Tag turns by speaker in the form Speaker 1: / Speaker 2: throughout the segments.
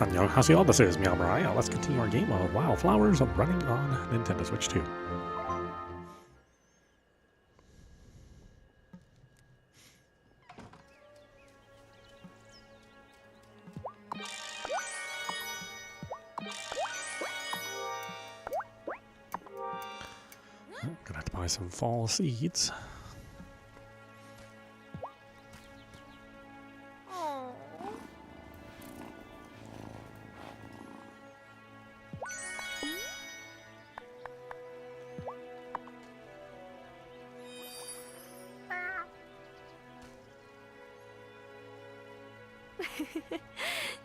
Speaker 1: Annyeonghaseyo, this is meowmurai. Let's continue our game of Wylde Flowers running on Nintendo Switch 2. Gonna have to buy some fall seeds.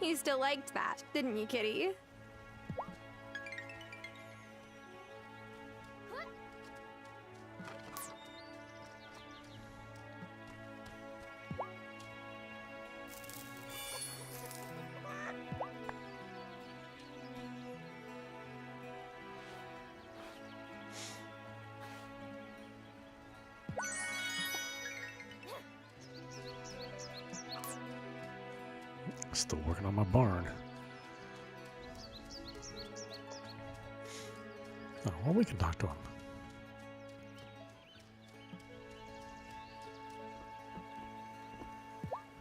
Speaker 2: You still liked that, didn't you, Kitty?
Speaker 1: Still working on my barn. Oh, well, we can talk to him.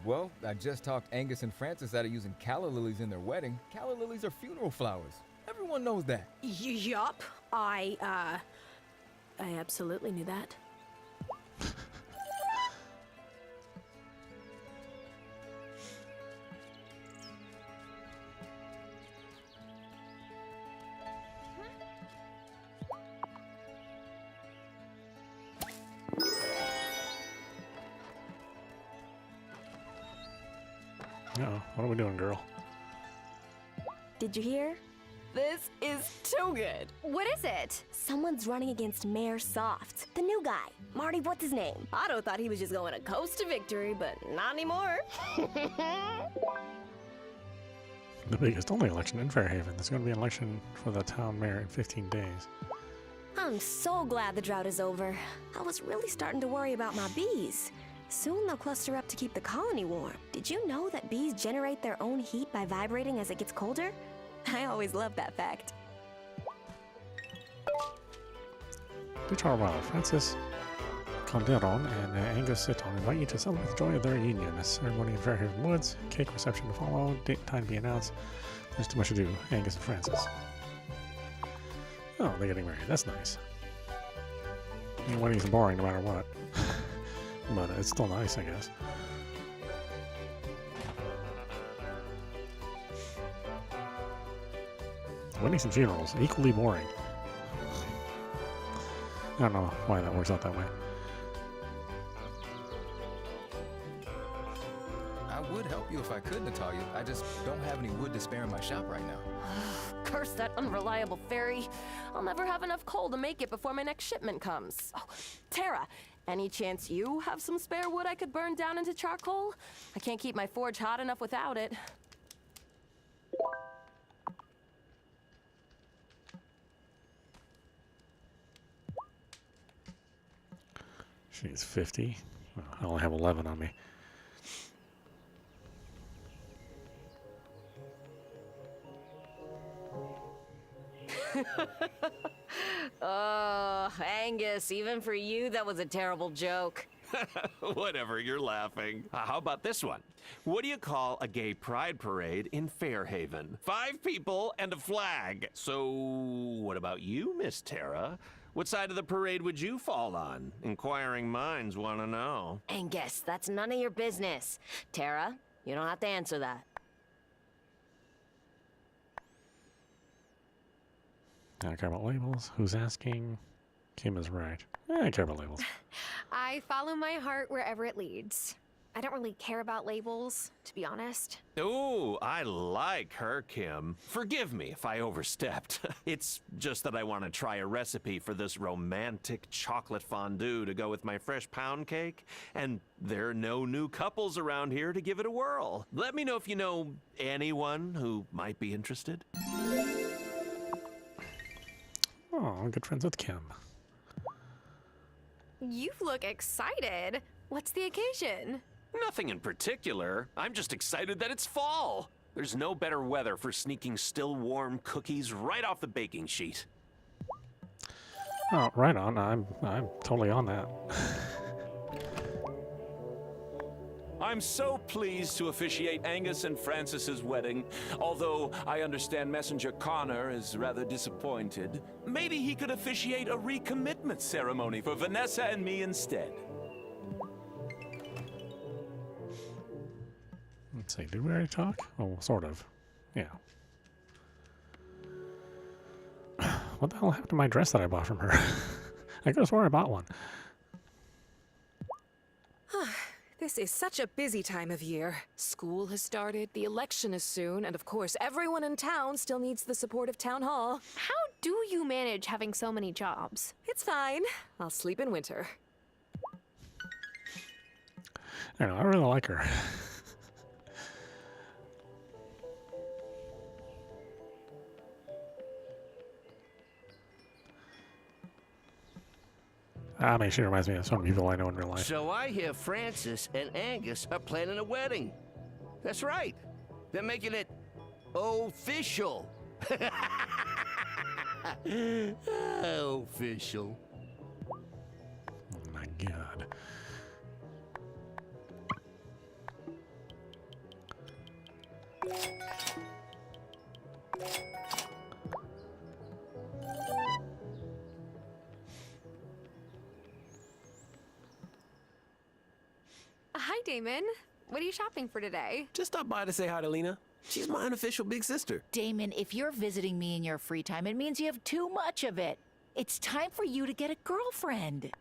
Speaker 3: Well, I just talked Angus and Francis out of using calla lilies in their wedding. Calla lilies are funeral flowers. Everyone knows that.
Speaker 2: Yup. I absolutely knew that.
Speaker 1: Uh-oh, what are we doing, girl?
Speaker 4: Did you hear?
Speaker 2: This is too good. What is it?
Speaker 4: Someone's running against Mayor Soft, the new guy. Marty, what's his name?
Speaker 2: Otto thought he was just going to coast to victory, but not anymore.
Speaker 1: The biggest only election in Fairhaven. There's going to be an election for the town mayor in 15 days.
Speaker 4: I'm so glad the drought is over. I was really starting to worry about my bees. Soon they'll cluster up to keep the colony warm. Did you know that bees generate their own heat by vibrating as it gets colder? I always loved that fact.
Speaker 1: Duchar Wylde, Francis Calderon, and Angus Sitton invite you to celebrate the joy of their union. A ceremony in Fairhaven Woods, cake reception to follow, date and time to be announced. There's too much to do, Angus and Francis. Oh, they're getting married. That's nice. I mean, weddings are boring no matter what. But it's still nice, I guess. Weddings and funerals, equally boring. I don't know why that works out that way.
Speaker 3: I would help you if I could, Natalia. I just don't have any wood to spare in my shop right now.
Speaker 5: Curse that unreliable fairy. I'll never have enough coal to make it before my next shipment comes. Oh, Tara, any chance you have some spare wood I could burn down into charcoal? I can't keep my forge hot enough without it.
Speaker 1: She's 50. Oh, I only have 11 on me.
Speaker 5: Oh, Angus, even for you, that was a terrible joke.
Speaker 6: Whatever, you're laughing. How about this one? What do you call a gay pride parade in Fairhaven? 5 people and a flag. So, what about you, Miss Tara? What side of the parade would you fall on? Inquiring minds want to know.
Speaker 5: Angus, that's none of your business. Tara, you don't have to answer that.
Speaker 1: I don't care about labels. Who's asking? Kim is right. I care about labels.
Speaker 2: I follow my heart wherever it leads. I don't really care about labels, to be honest.
Speaker 6: Ooh, I like her, Kim. Forgive me if I overstepped. It's just that I want to try a recipe for this romantic chocolate fondue to go with my fresh pound cake, and there are no new couples around here to give it a whirl. Let me know if you know anyone who might be interested.
Speaker 1: Oh, I'm good friends with Kim.
Speaker 2: You look excited. What's the occasion?
Speaker 6: Nothing in particular. I'm just excited that it's fall. There's no better weather for sneaking still warm cookies right off the baking sheet.
Speaker 1: Oh, right on. I'm totally on that.
Speaker 7: I'm so pleased to officiate Angus and Francis's wedding, although I understand Messenger Connor is rather disappointed. Maybe he could officiate a recommitment ceremony for Vanessa and me instead.
Speaker 1: Let's see, did we already talk? Oh, sort of. Yeah. What the hell happened to my dress that I bought from her? I could have sworn I bought one.
Speaker 8: This is such a busy time of year. School has started, the election is soon, and of course everyone in town still needs the support of Town Hall.
Speaker 2: How do you manage having so many jobs?
Speaker 8: It's fine. I'll sleep in winter.
Speaker 1: I know, I really like her. I mean, she reminds me of some people I know in real life.
Speaker 9: So I hear Francis and Angus are planning a wedding. That's right. They're making it official. Official.
Speaker 1: Oh my god.
Speaker 2: Hi, Damon. What are you shopping for today?
Speaker 10: Just stop by to say hi to Lena. She's my unofficial big sister.
Speaker 11: Damon, if you're visiting me in your free time, it means you have too much of it. It's time for you to get a girlfriend.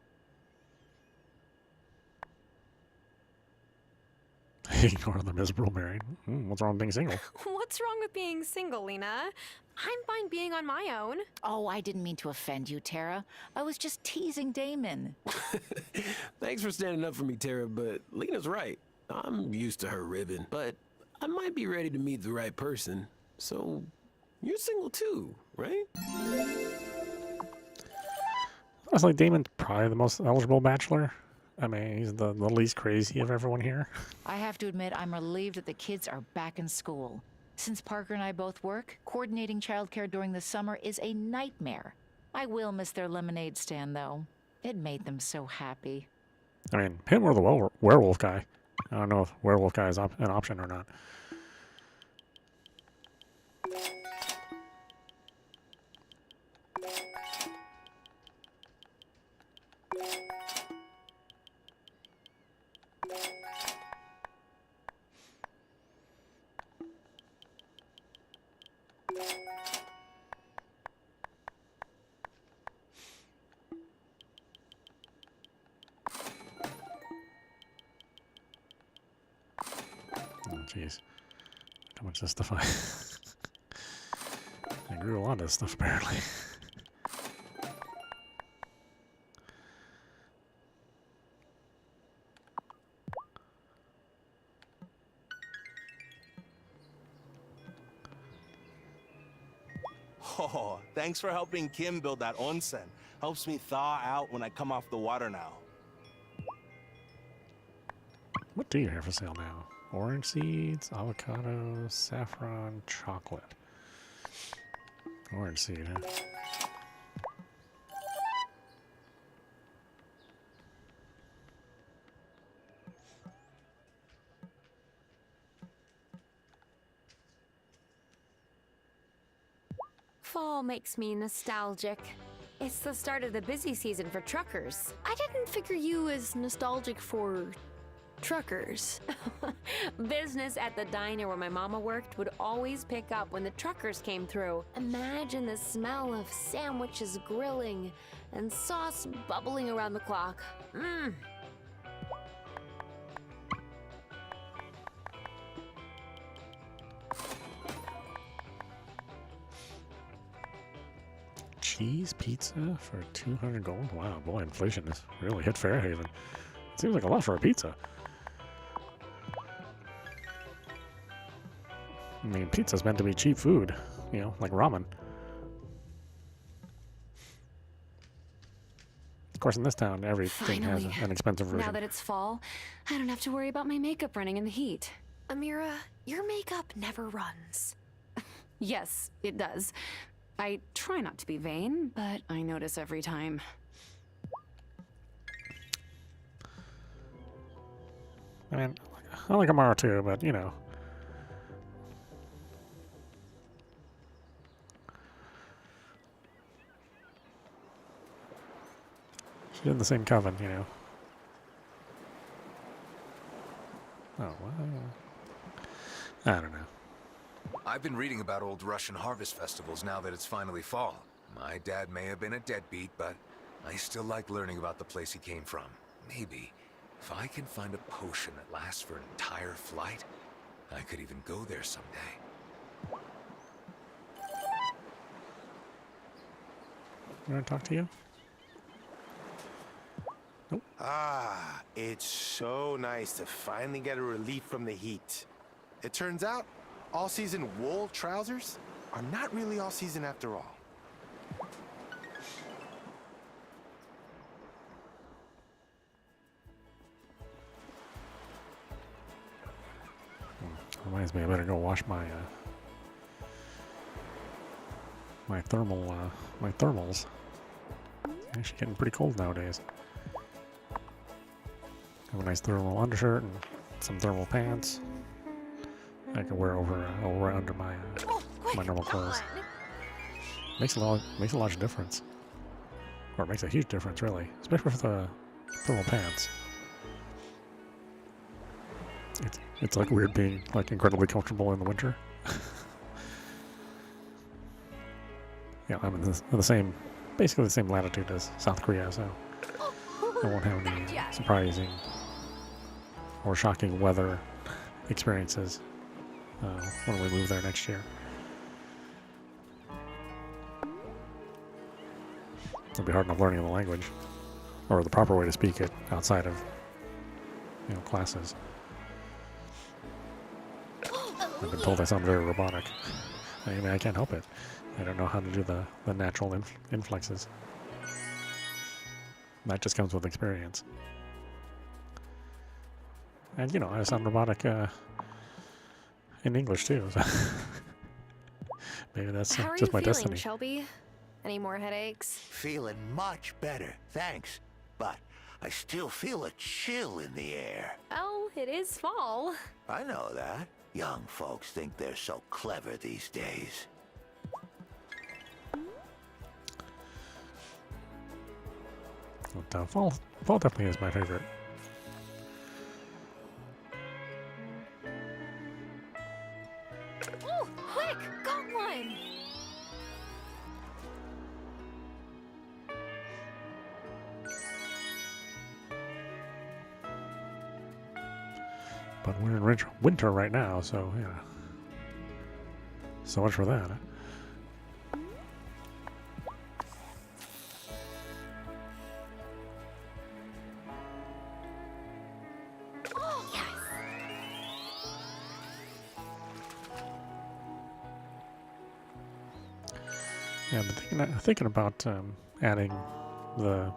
Speaker 1: Ignore the miserable married. What's wrong with being single?
Speaker 2: What's wrong with being single, Lena? I'm fine being on my own.
Speaker 11: Oh, I didn't mean to offend you, Tara. I was just teasing Damon.
Speaker 10: Thanks for standing up for me, Tara, but Lena's right. I'm used to her ribbing, but I might be ready to meet the right person. So, you're single too, right?
Speaker 1: Honestly, Damon's probably the most eligible bachelor. I mean, he's the least crazy of everyone here.
Speaker 11: I have to admit, I'm relieved that the kids are back in school. Since Parker and I both work, coordinating childcare during the summer is a nightmare. I will miss their lemonade stand, though. It made them so happy.
Speaker 1: I mean, him or the werewolf guy. I don't know if werewolf guy is an option or not. Oh, jeez. How much of this stuff I grew a lot of this stuff, apparently.
Speaker 12: Oh, thanks for helping Kim build that onsen. Helps me thaw out when I come off the water now.
Speaker 1: What do you have for sale now? Orange seeds, avocado, saffron, chocolate. Orange seed, huh?
Speaker 2: Fall makes me nostalgic. It's the start of the busy season for truckers. I didn't figure you as nostalgic for truckers. Business at the diner where my mama worked would always pick up when the truckers came through. Imagine the smell of sandwiches grilling and sauce bubbling around the clock. Mmm.
Speaker 1: Cheese pizza for 200 gold? Wow, boy, inflation has really hit Fairhaven. It seems like a lot for a pizza. I mean, pizza's meant to be cheap food, you know, like ramen. Of course, in this town, everything has an expensive version.
Speaker 2: Now that it's fall, I don't have to worry about my makeup running in the heat. Amira, your makeup never runs. Yes, it does. I try not to be vain, but I notice every time.
Speaker 1: I mean, I like Amara too, but you know. She's in the same coven, you know. Oh, well, I don't know.
Speaker 13: I've been reading about old Russian harvest festivals now that it's finally fall. My dad may have been a deadbeat, but I still like learning about the place he came from. Maybe, if I can find a potion that lasts for an entire flight, I could even go there someday.
Speaker 1: You want to talk to you? Nope.
Speaker 12: Ah, it's so nice to finally get a relief from the heat. It turns out, all-season wool trousers are not really all-season after all.
Speaker 1: Reminds me, I better go wash my my thermals. It's actually getting pretty cold nowadays. Have a nice thermal undershirt and some thermal pants. I can wear over under my my normal clothes. Makes a lot of difference, or it makes a huge difference, really, especially with the thermal pants. It's like weird being like incredibly comfortable in the winter. Yeah, I'm in the same, basically the same latitude as South Korea, so I won't have any surprising or shocking weather experiences when we move there next year. It'll be hard enough learning the language, or the proper way to speak it outside of, you know, classes. I've been told I sound very robotic. I mean, I can't help it. I don't know how to do the natural inflexes. That just comes with experience. And, you know, I sound robotic in English, too. So maybe that's
Speaker 2: How are
Speaker 1: just
Speaker 2: you
Speaker 1: my
Speaker 2: feeling,
Speaker 1: destiny.
Speaker 2: Shelby? Any more headaches?
Speaker 9: Feeling much better, thanks. But I still feel a chill in the air.
Speaker 2: Oh, it is fall.
Speaker 9: I know that. Young folks think they're so clever these days.
Speaker 1: But, fall definitely is my favorite.
Speaker 2: Oh, quick! Got one!
Speaker 1: But we're in winter right now, so yeah. So much for that.
Speaker 2: Oh, yes!
Speaker 1: Yeah, but thinking about adding the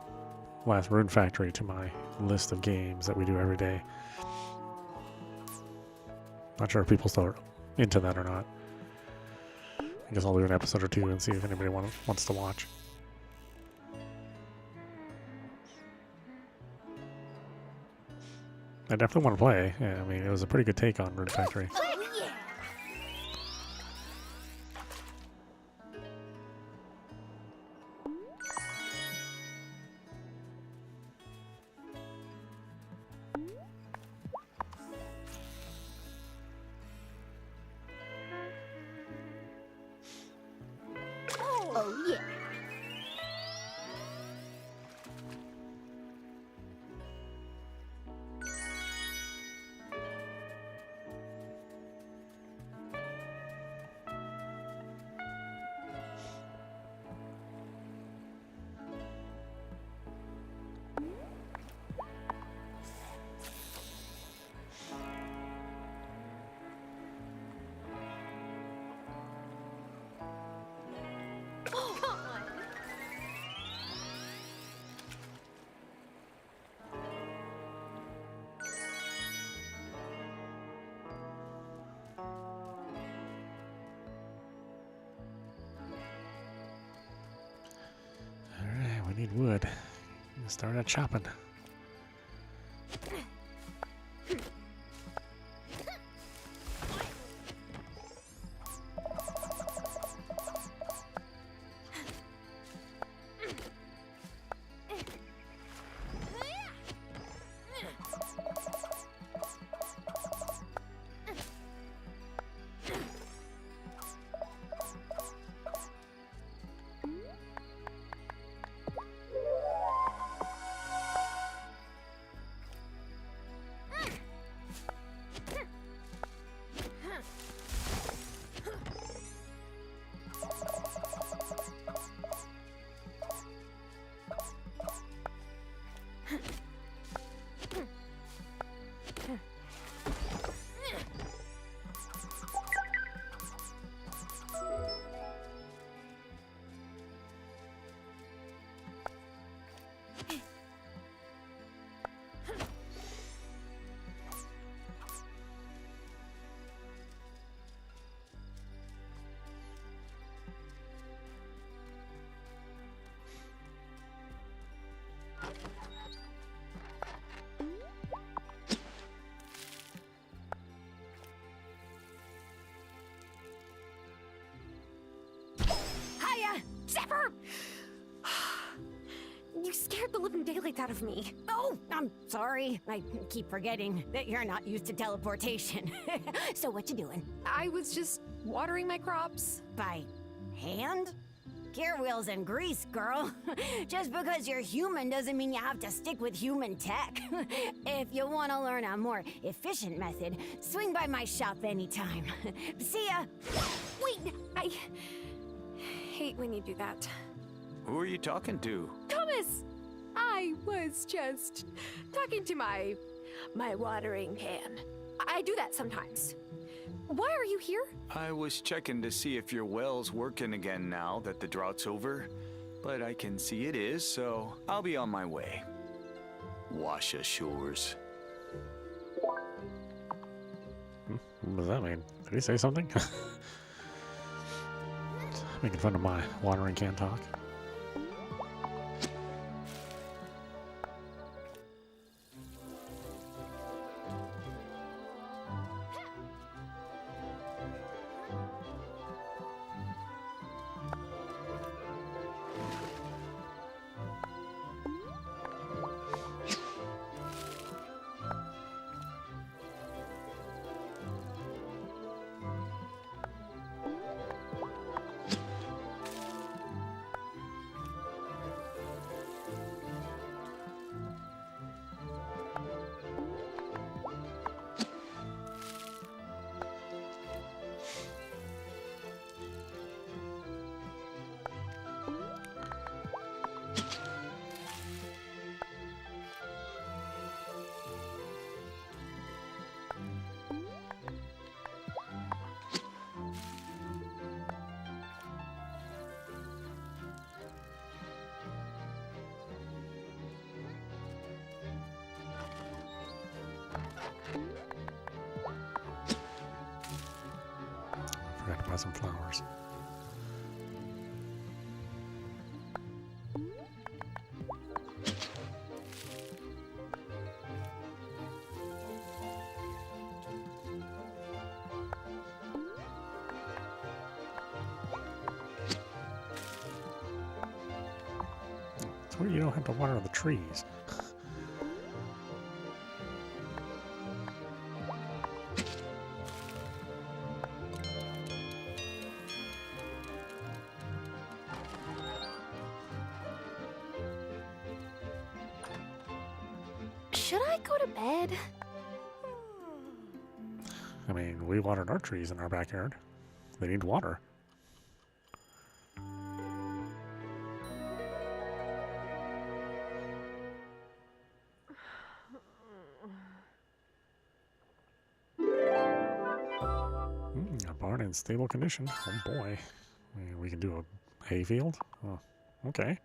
Speaker 1: last Rune Factory to my list of games that we do every day. Not sure if people still are into that or not. I guess I'll do an episode or two and see if anybody wants to watch. I definitely want to play. Yeah, I mean, it was a pretty good take on Rune Factory.
Speaker 2: Oh, yeah! Oh, yeah!
Speaker 1: We need wood. Let's start chopping.
Speaker 2: Hiya! Zipper! You scared the living daylights out of me. Oh, I'm sorry. I keep forgetting that you're not used to teleportation. So what you doing?
Speaker 8: I was just watering my crops.
Speaker 2: By hand? Gear wheels and grease, girl. Just because you're human doesn't mean you have to stick with human tech. If you want to learn a more efficient method, swing by my shop anytime. See ya!
Speaker 8: Wait, I hate when you do that.
Speaker 7: Who are you talking to?
Speaker 8: Thomas! I was just talking to my watering pan. I do that sometimes. Why are you here?
Speaker 7: I was checking to see if your well's working again now that the drought's over. But I can see it is, so I'll be on my way. Wash ashores.
Speaker 1: What does that mean? Did he say something? Making fun of my watering can talk. Forgot to buy some flowers. It's where you don't have to water the trees.
Speaker 8: Should I go to bed?
Speaker 1: I mean, we watered our trees in our backyard. They need water. A barn in stable condition. Oh boy. We can do a hayfield? Oh, okay.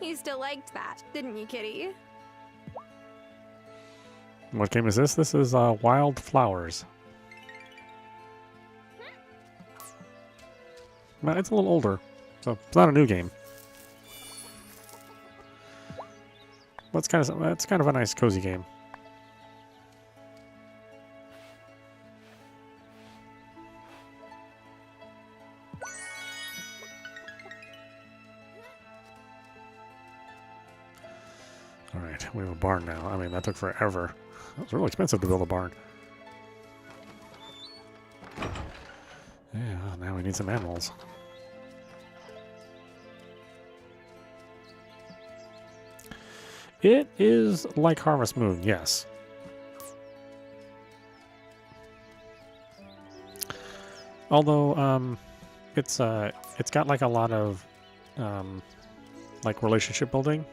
Speaker 8: You still liked that, didn't you, Kitty?
Speaker 1: What game is this? This is Wylde Flowers. Well, it's a little older, so it's not a new game. But it's kind of a nice, cozy game. All right, we have a barn now. I mean, that took forever. It was really expensive to build a barn. Yeah, now we need some animals. It is like Harvest Moon, yes. Although, it's got like a lot of like relationship building,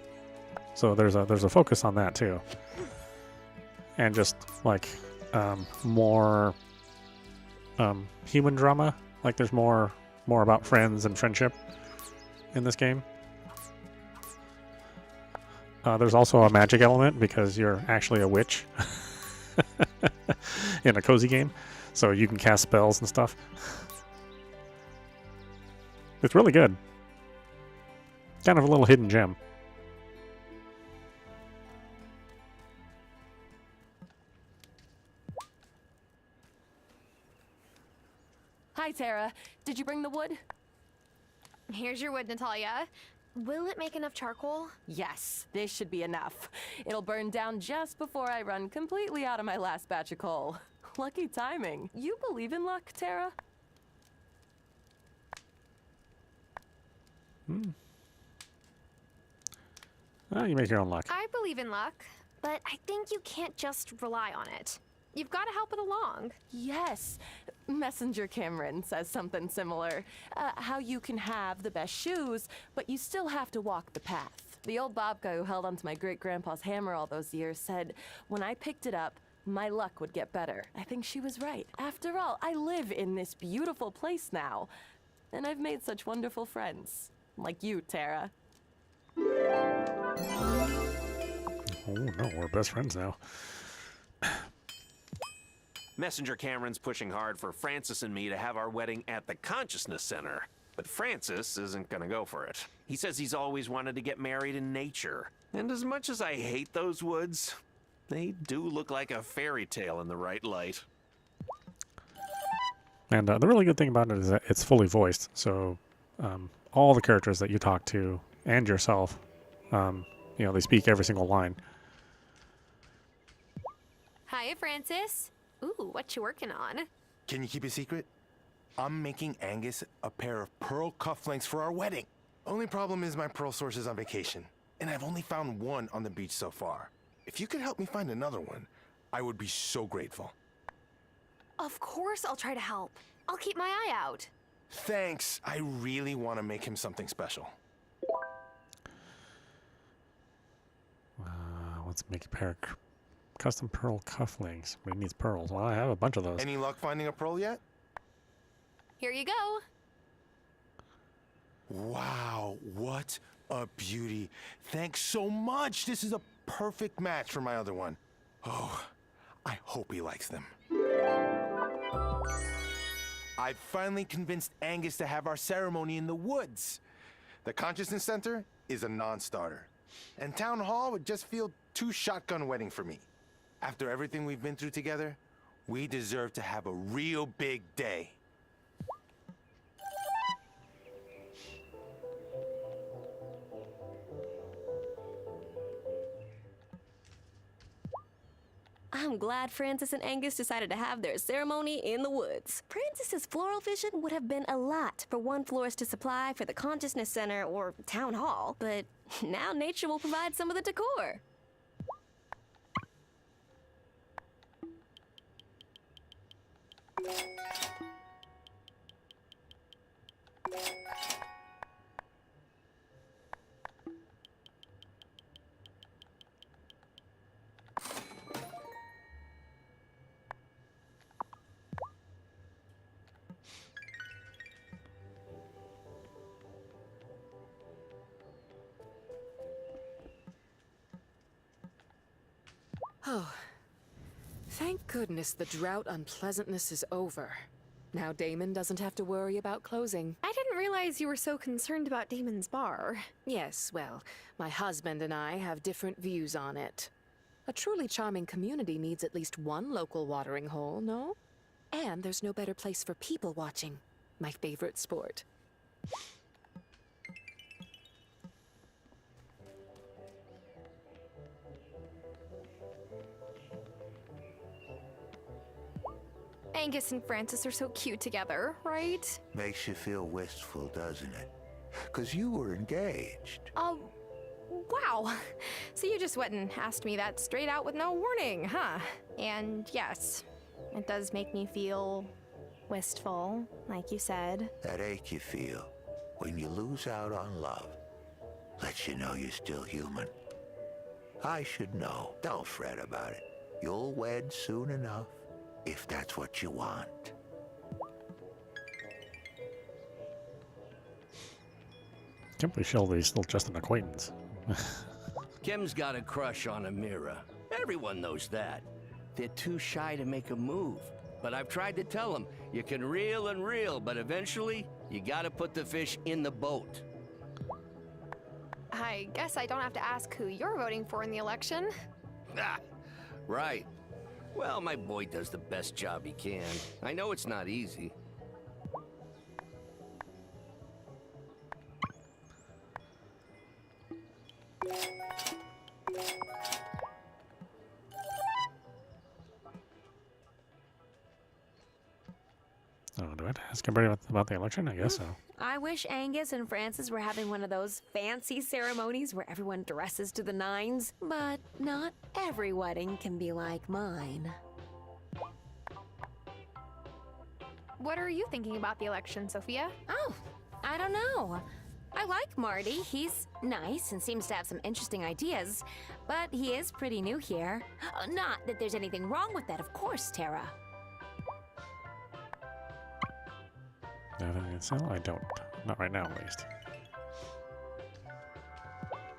Speaker 1: so there's a focus on that too, and just like more human drama. Like there's more about friends and friendship in this game. There's also a magic element because you're actually a witch in a cozy game, so you can cast spells and stuff. It's really good. Kind of a little hidden gem.
Speaker 5: Hi, Tara. Did you bring the wood?
Speaker 8: Here's your wood, Natalia. Will it make enough charcoal?
Speaker 5: Yes, this should be enough. It'll burn down just before I run completely out of my last batch of coal. Lucky timing. You believe in luck, Tara?
Speaker 1: Well, you make your own luck.
Speaker 8: I believe in luck, but I think you can't just rely on it. You've got to help it along.
Speaker 5: Yes. Messenger Cameron says something similar. How you can have the best shoes, but you still have to walk the path. The old babka who held onto my great-grandpa's hammer all those years said, when I picked it up, my luck would get better. I think she was right. After all, I live in this beautiful place now, and I've made such wonderful friends. Like you, Tara.
Speaker 1: Oh no, we're best friends now.
Speaker 6: Messenger Cameron's pushing hard for Francis and me to have our wedding at the Consciousness Center. But Francis isn't gonna go for it. He says he's always wanted to get married in nature. And as much as I hate those woods, they do look like a fairy tale in the right light.
Speaker 1: And the really good thing about it is that it's fully voiced. So all the characters that you talk to and yourself, you know, they speak every single line.
Speaker 8: Hiya, Francis. Ooh, what you working on?
Speaker 12: Can you keep a secret? I'm making Angus a pair of pearl cufflinks for our wedding. Only problem is my pearl source is on vacation, and I've only found one on the beach so far. If you could help me find another one, I would be so grateful.
Speaker 8: Of course I'll try to help. I'll keep my eye out.
Speaker 12: Thanks. I really want to make him something special.
Speaker 1: Let's make a pair of custom pearl cufflinks. We need pearls. Well, I have a bunch of those.
Speaker 12: Any luck finding a pearl yet?
Speaker 8: Here you go.
Speaker 12: Wow, what a beauty. Thanks so much. This is a perfect match for my other one. Oh, I hope he likes them. I finally convinced Angus to have our ceremony in the woods. The Consciousness Center is a non-starter. And Town Hall would just feel too shotgun wedding for me. After everything we've been through together, we deserve to have a real big day.
Speaker 4: I'm glad Francis and Angus decided to have their ceremony in the woods. Francis's floral vision would have been a lot for one florist to supply for the Consciousness Center or Town Hall, but now nature will provide some of the decor.
Speaker 5: Oh, thank goodness the drought unpleasantness is over. Now Damon doesn't have to worry about closing.
Speaker 8: I didn't realize you were so concerned about Damon's bar.
Speaker 5: Yes, well, my husband and I have different views on it. A truly charming community needs at least one local watering hole, no? And there's no better place for people watching. My favorite sport.
Speaker 8: Angus and Francis are so cute together, right?
Speaker 9: Makes you feel wistful, doesn't it? 'Cause you were engaged.
Speaker 8: Wow. So you just went and asked me that straight out with no warning, huh? And yes, it does make me feel wistful, like you said.
Speaker 9: That ache you feel when you lose out on love lets you know you're still human. I should know. Don't fret about it. You'll wed soon enough, if that's what you want.
Speaker 1: Can't believe Shelby's still just an acquaintance.
Speaker 9: Kim's got a crush on Amira. Everyone knows that. They're too shy to make a move. But I've tried to tell them, you can reel and reel, but eventually, you gotta put the fish in the boat.
Speaker 8: I guess I don't have to ask who you're voting for in the election.
Speaker 9: Ah, right. Well, my boy does the best job he can. I know it's not easy.
Speaker 1: Oh, do I have to ask everybody about the election? I guess so.
Speaker 2: I wish Angus and Francis were having one of those fancy ceremonies where everyone dresses to the nines, but not every wedding can be like mine.
Speaker 8: What are you thinking about the election, Sophia?
Speaker 2: Oh, I don't know. I like Marty. He's nice and seems to have some interesting ideas, but he is pretty new here. Not that there's anything wrong with that, of course, Tara.
Speaker 1: I don't. Not right now, at least.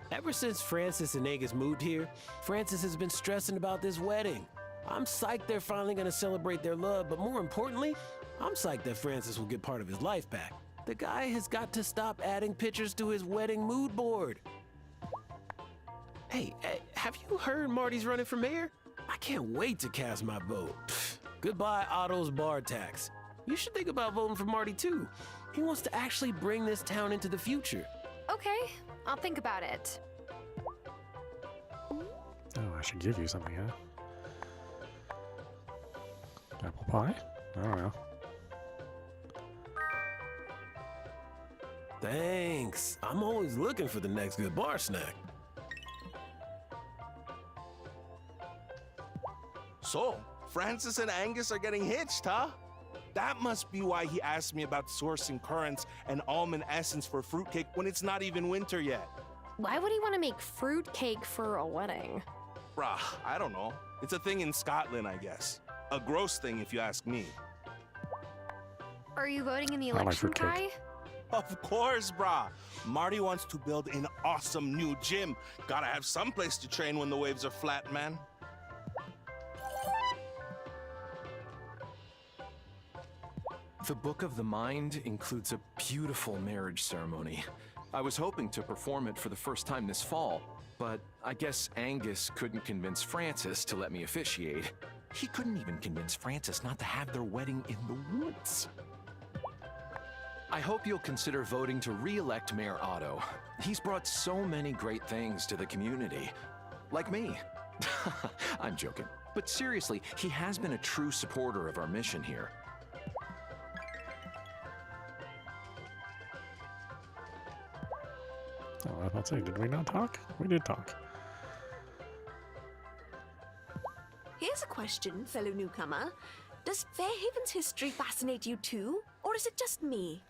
Speaker 10: Ever since Francis and Angus moved here, Francis has been stressing about this wedding. I'm psyched they're finally gonna celebrate their love, but more importantly, I'm psyched that Francis will get part of his life back. The guy has got to stop adding pictures to his wedding mood board. Hey, have you heard Marty's running for mayor? I can't wait to cast my vote. Pfft, goodbye, Otto's bar tax. You should think about voting for Marty too. He wants to actually bring this town into the future.
Speaker 8: Okay, I'll think about it.
Speaker 1: Oh, I should give you something, huh? Apple pie? I don't know.
Speaker 10: Thanks. I'm always looking for the next good bar snack.
Speaker 14: So, Francis and Angus are getting hitched, huh? That must be why he asked me about sourcing currants and almond essence for fruitcake when it's not even winter yet.
Speaker 8: Why would he want to make fruit cake for a wedding?
Speaker 14: Bruh, I don't know. It's a thing in Scotland, I guess. A gross thing if you ask me.
Speaker 8: Are you voting in the
Speaker 1: I like
Speaker 8: election,
Speaker 1: fruitcake.
Speaker 8: Kai?
Speaker 14: Of course, brah. Marty wants to build an awesome new gym. Gotta have some place to train when the waves are flat, man.
Speaker 15: The Book of the Mind includes a beautiful marriage ceremony. I was hoping to perform it for the first time this fall, but I guess Angus couldn't convince Francis to let me officiate. He couldn't even convince Francis not to have their wedding in the woods. I hope you'll consider voting to re-elect Mayor Otto. He's brought so many great things to the community. Like me. I'm joking. But seriously, he has been a true supporter of our mission here.
Speaker 1: Oh, I was about to say, did we not talk? We did talk.
Speaker 16: Here's a question, fellow newcomer. Does Fairhaven's history fascinate you too? Or is it just me?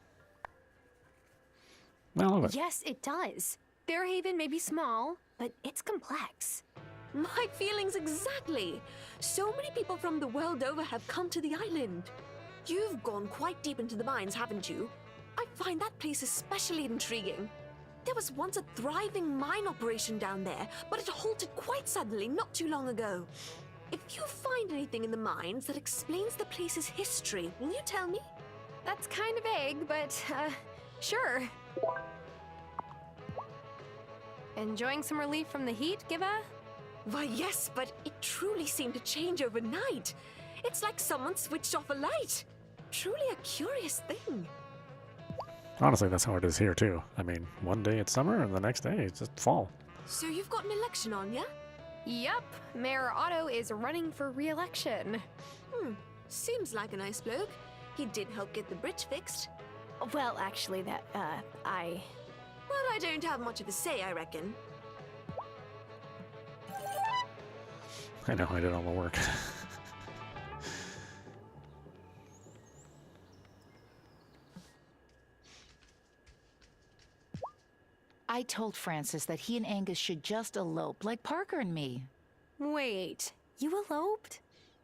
Speaker 1: I love it.
Speaker 8: Yes, it does. Fairhaven may be small, but it's complex.
Speaker 16: My feelings exactly. So many people from the world over have come to the island. You've gone quite deep into the mines, haven't you? I find that place especially intriguing. There was once a thriving mine operation down there, but it halted quite suddenly not too long ago. If you find anything in the mines that explains the place's history, will you tell me?
Speaker 8: That's kind of vague, but, sure. Enjoying some relief from the heat, Giva?
Speaker 16: Why, yes, but it truly seemed to change overnight. It's like someone switched off a light. Truly a curious thing.
Speaker 1: Honestly, that's how it is here, too. I mean, one day it's summer, and the next day it's just fall.
Speaker 16: So you've got an election on, yeah?
Speaker 8: Yup, Mayor Otto is running for re-election.
Speaker 16: Seems like a nice bloke. He did help get the bridge fixed.
Speaker 8: Well, actually, that,
Speaker 16: Well, I don't have much of a say, I reckon.
Speaker 1: I know, I did all the work.
Speaker 11: I told Francis that he and Angus should just elope, like Parker and me.
Speaker 8: Wait, you eloped?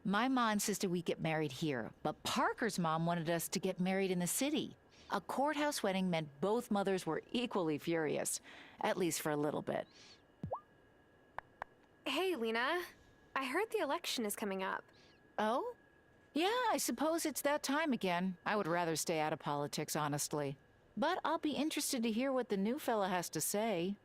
Speaker 11: My mom insisted we get married here, but Parker's mom wanted us to get married in the city. A courthouse wedding meant both mothers were equally furious, at least for a little bit.
Speaker 8: Hey, Lena. I heard the election is coming up.
Speaker 11: Oh? Yeah, I suppose it's that time again. I would rather stay out of politics, honestly. But I'll be interested to hear what the new fella has to say.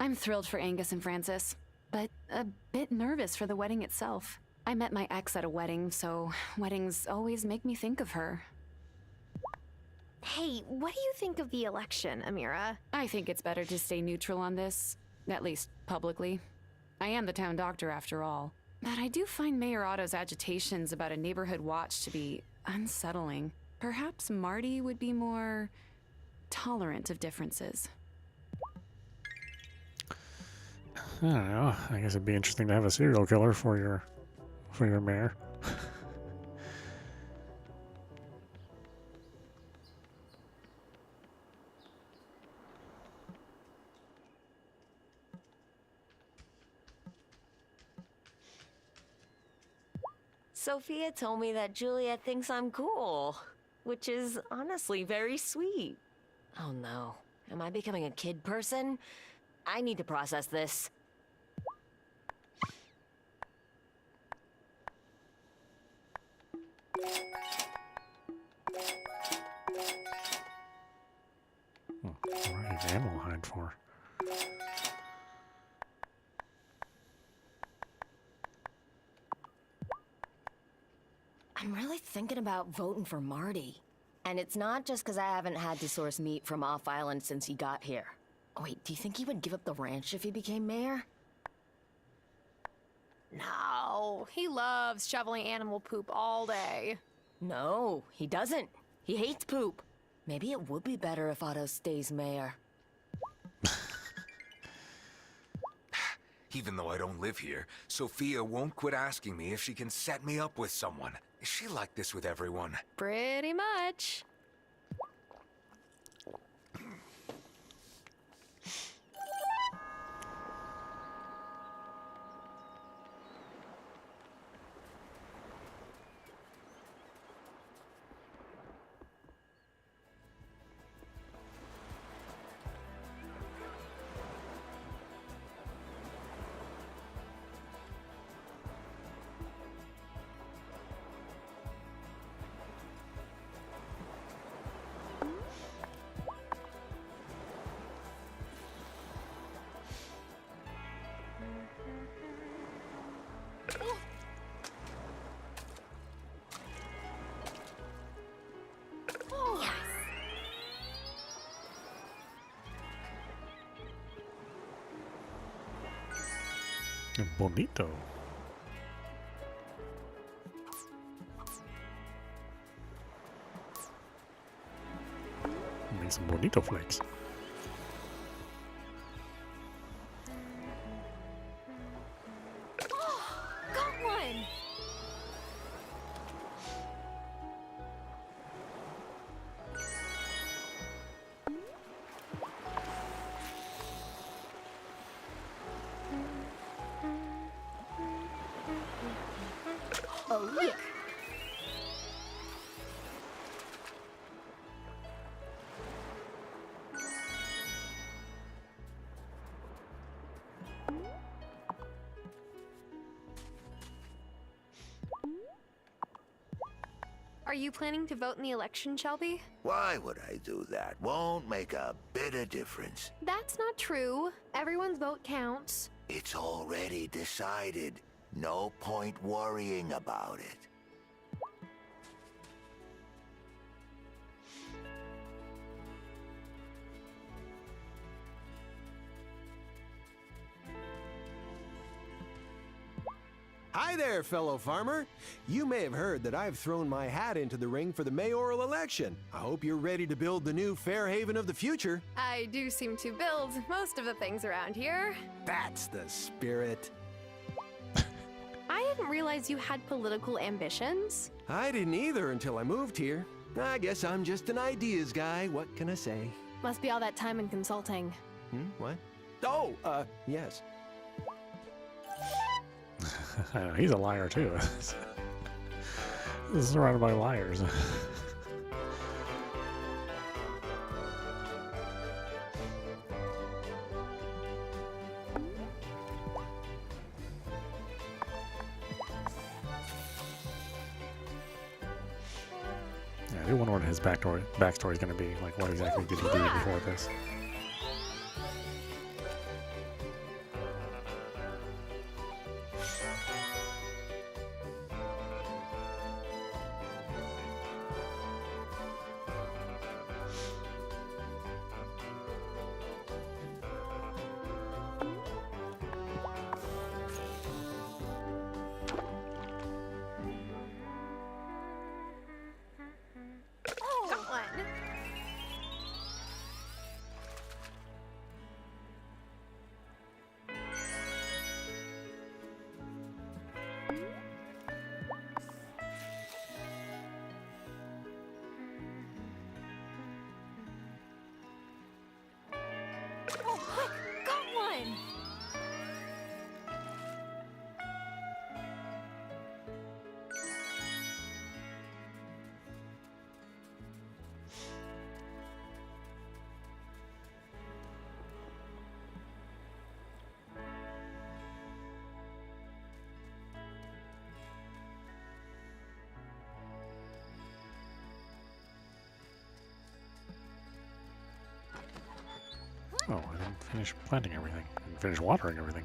Speaker 2: I'm thrilled for Angus and Francis, but a bit nervous for the wedding itself. I met my ex at a wedding, so weddings always make me think of her.
Speaker 8: Hey, what do you think of the election, Amira?
Speaker 2: I think it's better to stay neutral on this, at least publicly. I am the town doctor after all. But I do find Mayor Otto's agitations about a neighborhood watch to be unsettling. Perhaps Marty would be more tolerant of differences.
Speaker 1: I don't know. I guess it'd be interesting to have a serial killer for your mayor.
Speaker 4: Sophia told me that Juliet thinks I'm cool, which is honestly very sweet. Oh no, am I becoming a kid person? I need to process this.
Speaker 1: What are you animal hide for?
Speaker 4: I'm really thinking about voting for Marty. And it's not just because I haven't had to source meat from off-island since he got here. Oh, wait, do you think he would give up the ranch if he became mayor?
Speaker 8: No, he loves shoveling animal poop all day.
Speaker 4: No, he doesn't. He hates poop. Maybe it would be better if Otto stays mayor.
Speaker 13: Even though I don't live here, Sophia won't quit asking me if she can set me up with someone. Is she like this with everyone?
Speaker 8: Pretty much.
Speaker 1: Bonito. And some bonito flakes.
Speaker 8: Got one! Oh, look! Are you planning to vote in the election, Shelby?
Speaker 17: Why would I do that? Won't make a bit of difference.
Speaker 8: That's not true. Everyone's vote counts.
Speaker 17: It's already decided. No point worrying about it.
Speaker 18: Hi there, fellow farmer. You may have heard that I've thrown my hat into the ring for the mayoral election. I hope you're ready to build the new Fairhaven of the future.
Speaker 8: I do seem to build most of the things around here.
Speaker 18: That's the spirit.
Speaker 8: I didn't realize you had political ambitions.
Speaker 18: I didn't either until I moved here. I guess I'm just an ideas guy. What can I say?
Speaker 8: Must be all that time in consulting.
Speaker 18: What? Oh, yes.
Speaker 1: He's a liar too. This is surrounded by liars. Yeah, I do wonder what his backstory is going to be. Like, what exactly did he do before this?
Speaker 8: Got one. Oh, quick! Got one!
Speaker 1: Oh, I didn't finish planting everything. I didn't finish watering everything.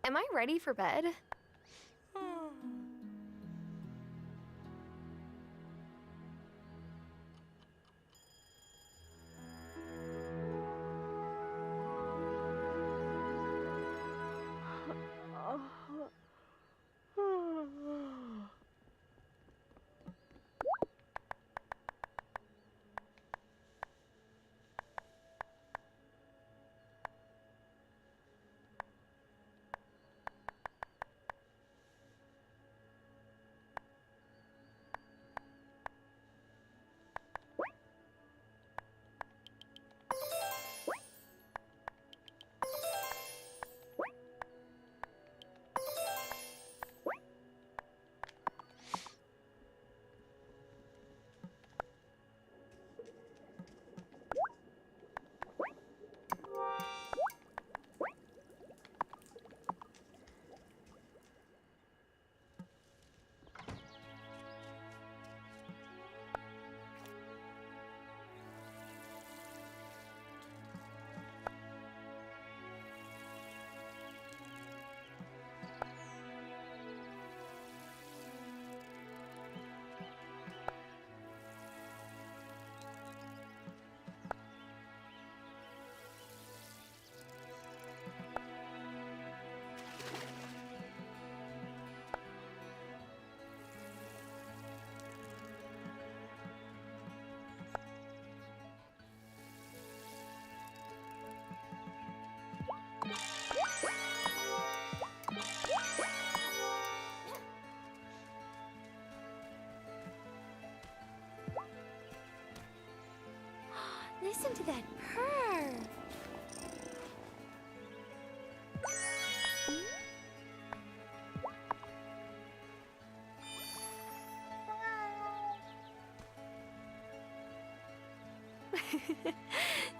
Speaker 8: Am I ready for bed? Listen to that purr.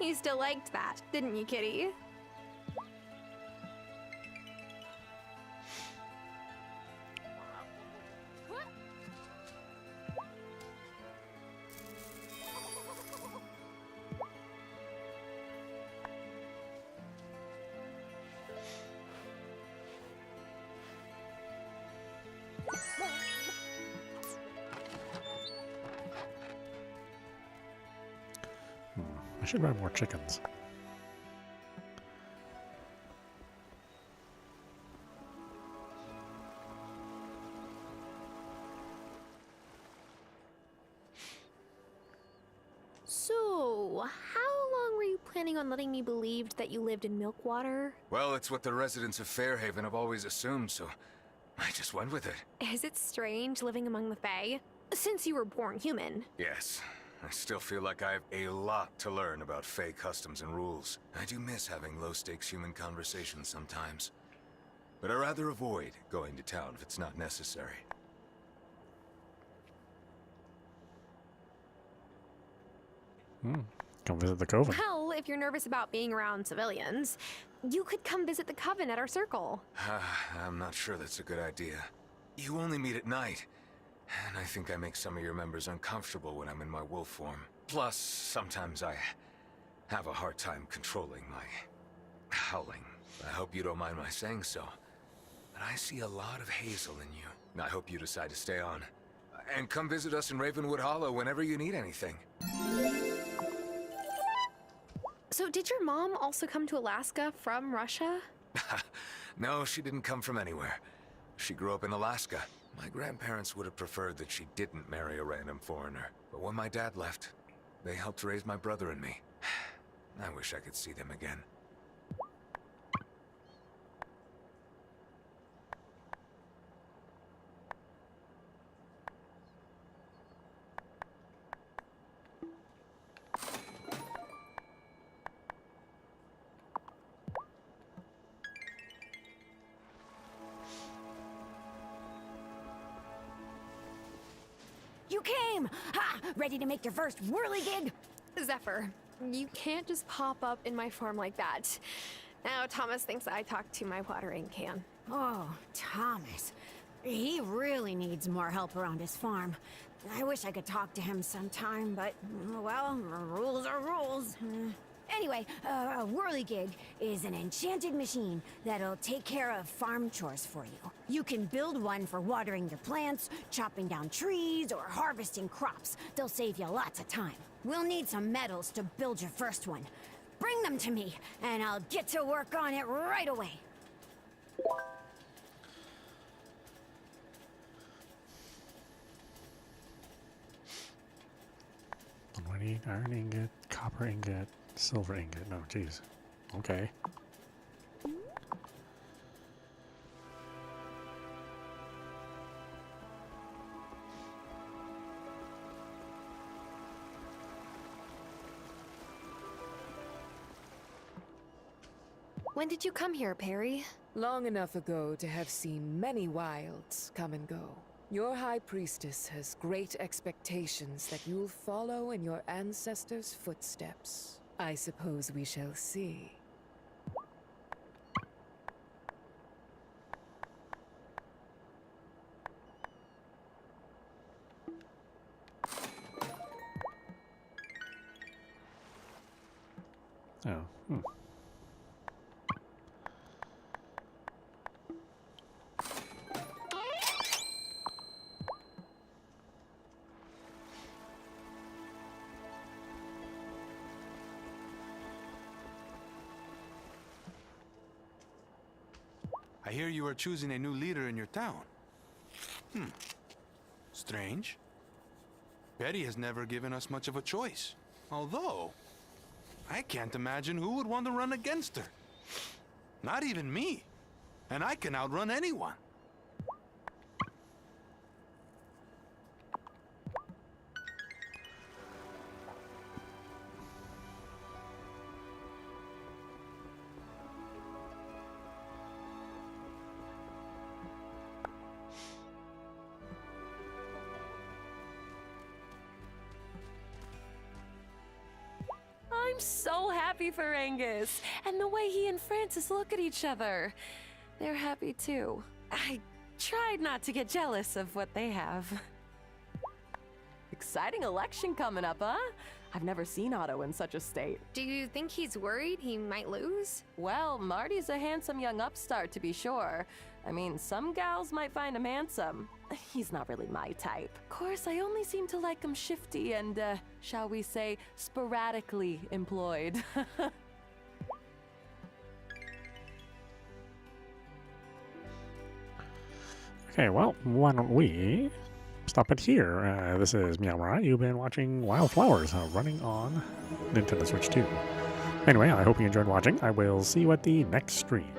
Speaker 8: You still liked that, didn't you, kitty?
Speaker 1: I should buy more chickens.
Speaker 8: So, how long were you planning on letting me believe that you lived in Milkwater?
Speaker 13: Well, it's what the residents of Fairhaven have always assumed, so I just went with it.
Speaker 8: Is it strange living among the Fae? Since you were born human.
Speaker 13: Yes. I still feel like I have a lot to learn about Fae customs and rules. I do miss having low-stakes human conversations sometimes. But I'd rather avoid going to town if it's not necessary.
Speaker 1: Come visit the coven.
Speaker 8: Well, if you're nervous about being around civilians, you could come visit the coven at our circle.
Speaker 13: I'm not sure that's a good idea. You only meet at night. And I think I make some of your members uncomfortable when I'm in my wolf form. Plus, sometimes I have a hard time controlling my howling. I hope you don't mind my saying so. But I see a lot of Hazel in you. I hope you decide to stay on. And come visit us in Ravenwood Hollow whenever you need anything.
Speaker 8: So did your mom also come to Alaska from Russia?
Speaker 13: No, she didn't come from anywhere. She grew up in Alaska. My grandparents would have preferred that she didn't marry a random foreigner. But when my dad left, they helped raise my brother and me. I wish I could see them again.
Speaker 2: You came! Ha! Ready to make your first whirligig?
Speaker 8: Zephyr, you can't just pop up in my farm like that. Now Thomas thinks I talk to my watering can.
Speaker 2: Oh, Thomas. He really needs more help around his farm. I wish I could talk to him sometime, but, well, rules are rules.
Speaker 19: Anyway, a whirligig is an enchanted machine that'll take care of farm chores for you. You can build one for watering your plants, chopping down trees, or harvesting crops. They'll save you lots of time. We'll need some metals to build your first one. Bring them to me, and I'll get to work on it right away.
Speaker 1: What do you need? Iron ingot, copper ingot, silver ingot. No, jeez. Okay.
Speaker 5: When did you come here, Perry?
Speaker 20: Long enough ago to have seen many wilds come and go. Your High Priestess has great expectations that you'll follow in your ancestors' footsteps. I suppose we shall see.
Speaker 1: Oh,
Speaker 21: I hear you are choosing a new leader in your town. Strange. Betty has never given us much of a choice. Although, I can't imagine who would want to run against her. Not even me. And I can outrun anyone.
Speaker 5: I'm so happy for Angus, and the way he and Francis look at each other. They're happy too. I tried not to get jealous of what they have. Exciting election coming up, huh? I've never seen Otto in such a state.
Speaker 8: Do you think he's worried he might lose?
Speaker 5: Well, Marty's a handsome young upstart, to be sure. I mean, some gals might find him handsome. He's not really my type. Of course, I only seem to like him shifty and, shall we say, sporadically employed.
Speaker 1: okay, well, why don't we stop it here? This is meowmurai. You've been watching Wylde Flowers running on Nintendo Switch 2. Anyway, I hope you enjoyed watching. I will see you at the next stream.